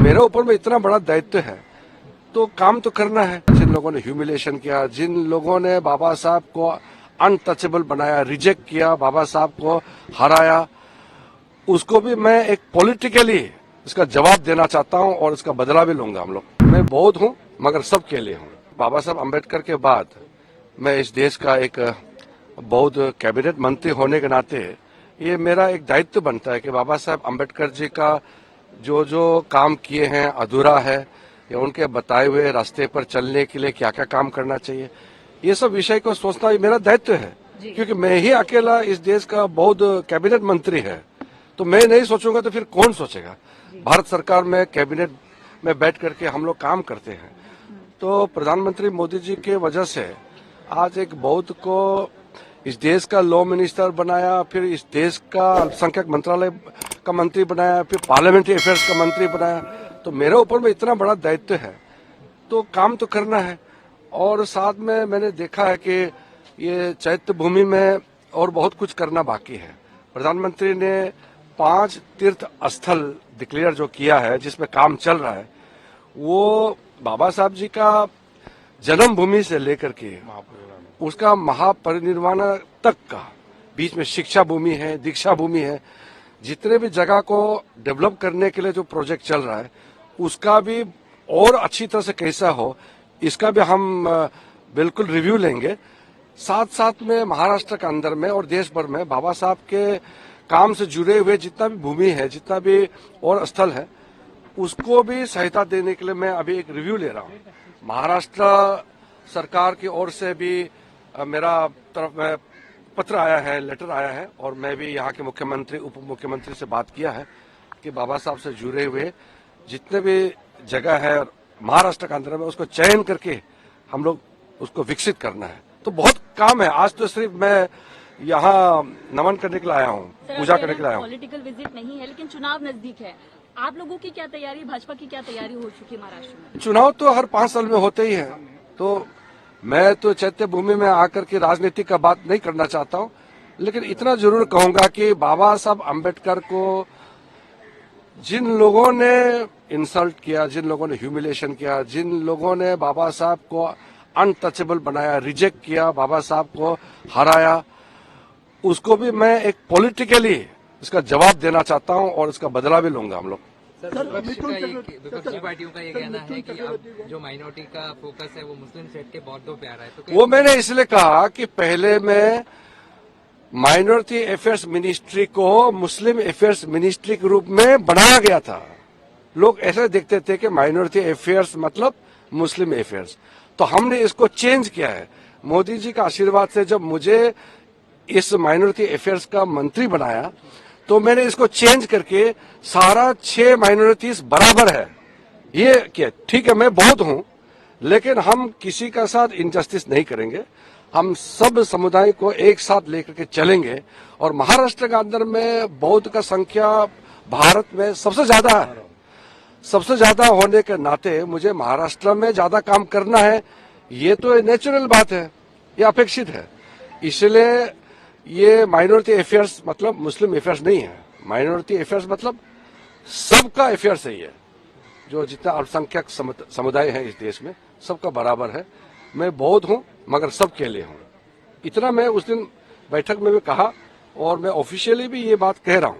मेरे ऊपर में इतना बड़ा दायित्व है तो काम तो करना है। जिन लोगों ने ह्यूमिलेशन किया, जिन लोगों ने बाबा साहब को अनटचेबल बनाया, रिजेक्ट किया, बाबा साहब को हराया, उसको भी मैं एक पॉलिटिकली इसका जवाब देना चाहता हूं और इसका बदला भी लूंगा। हम लोग, मैं बौद्ध हूं मगर सबके लिए हूं। बाबा साहब अम्बेडकर के बाद मैं इस देश का एक बौद्ध कैबिनेट मंत्री होने के नाते ये मेरा एक दायित्व बनता है कि बाबा साहब अम्बेडकर जी का जो जो काम किए हैं अधूरा है या उनके बताए हुए रास्ते पर चलने के लिए क्या क्या काम करना चाहिए, ये सब विषय को सोचना ये मेरा दायित्व है। क्योंकि मैं ही अकेला इस देश का बौद्ध कैबिनेट मंत्री है, तो मैं नहीं सोचूंगा तो फिर कौन सोचेगा। भारत सरकार में कैबिनेट में बैठ करके हम लोग काम करते हैं, तो प्रधानमंत्री मोदी जी के वजह से आज एक बौद्ध को इस देश का लॉ मिनिस्टर बनाया, फिर इस देश का अल्पसंख्यक मंत्रालय का मंत्री बनाया, फिर पार्लियामेंट्री अफेयर्स का मंत्री बनाया। तो मेरे ऊपर में इतना बड़ा दायित्व है तो काम तो करना है। और साथ में मैंने देखा है कि ये चैत्य भूमि में और बहुत कुछ करना बाकी है। प्रधानमंत्री ने 5 तीर्थ स्थल डिक्लेयर जो किया है, जिसमें काम चल रहा है, वो बाबा साहब जी का जन्मभूमि से लेकर के उसका महापरिनिर्वाण तक का, बीच में शिक्षा भूमि है, दीक्षा भूमि है, जितने भी जगह को डेवलप करने के लिए जो प्रोजेक्ट चल रहा है उसका भी और अच्छी तरह से कैसा हो, इसका भी हम बिल्कुल रिव्यू लेंगे। साथ साथ में महाराष्ट्र के अंदर में और देश भर में बाबा साहब के काम से जुड़े हुए जितना भी भूमि है, जितना भी और स्थल है, उसको भी सहायता देने के लिए मैं अभी एक रिव्यू ले रहा हूँ। महाराष्ट्र सरकार की ओर से भी मेरा तरफ में पत्र आया है, लेटर आया है, और मैं भी यहाँ के मुख्यमंत्री उप मुख्यमंत्री से बात किया है कि बाबा साहब से जुड़े हुए जितने भी जगह है महाराष्ट्र के अंदर में उसको चयन करके हम लोग उसको विकसित करना है। तो बहुत काम है। आज तो सिर्फ मैं यहाँ नमन करने के लिए आया हूँ, पूजा करने के लिए आया हूँ। पॉलिटिकल विजिट नहीं है, लेकिन चुनाव नजदीक है। आप लोगों की क्या तैयारी, भाजपा की क्या तैयारी हो चुकी है महाराष्ट्र में? चुनाव तो हर 5 साल में होते ही है, तो मैं तो चैत्य भूमि में आकर के राजनीति का बात नहीं करना चाहता हूँ, लेकिन इतना जरूर कहूंगा कि बाबा साहब अम्बेडकर को जिन लोगों ने इंसल्ट किया, जिन लोगों ने ह्यूमिलेशन किया, जिन लोगों ने बाबा साहब को अनटचेबल बनाया, रिजेक्ट किया, बाबा साहब को हराया, उसको भी मैं एक पॉलिटिकली इसका जवाब देना चाहता हूं और इसका बदला भी लूंगा। हम लोग विपक्षी पार्टियों का ये कहना है कि अब जो माइनॉरिटी का फोकस है वो मुस्लिम सेट के बौद्धों पे आ रहा है, तो वो मैंने इसलिए कहा कि पहले मैं माइनॉरिटी अफेयर्स मिनिस्ट्री को मुस्लिम अफेयर्स मिनिस्ट्री के रूप में बनाया गया था। लोग ऐसे देखते थे कि माइनॉरिटी अफेयर्स मतलब मुस्लिम अफेयर्स, तो हमने इसको चेंज किया है। मोदी जी का आशीर्वाद से जब मुझे इस माइनॉरिटी अफेयर्स का मंत्री बनाया तो मैंने इसको चेंज करके सारा 6 माइनॉरिटीज बराबर है ये किया। ठीक है, मैं बौद्ध हूं, लेकिन हम किसी का साथ इनजस्टिस नहीं करेंगे। हम सब समुदाय को एक साथ लेकर के चलेंगे। और महाराष्ट्र के अंदर में बौद्ध का संख्या भारत में सबसे ज्यादा है। सबसे ज्यादा होने के नाते मुझे महाराष्ट्र में ज्यादा काम करना है, ये तो नेचुरल बात है, ये अपेक्षित है। इसलिए ये माइनॉरिटी अफेयर्स मतलब मुस्लिम अफेयर्स नहीं है। माइनॉरिटी अफेयर्स मतलब सबका अफेयर्स है। ये जो जितना अल्पसंख्यक समुदाय है इस देश में, सबका बराबर है। मैं बौद्ध हूं मगर सबके लिए हूं। इतना मैं उस दिन बैठक में भी कहा और मैं ऑफिशियली भी ये बात कह रहा हूं।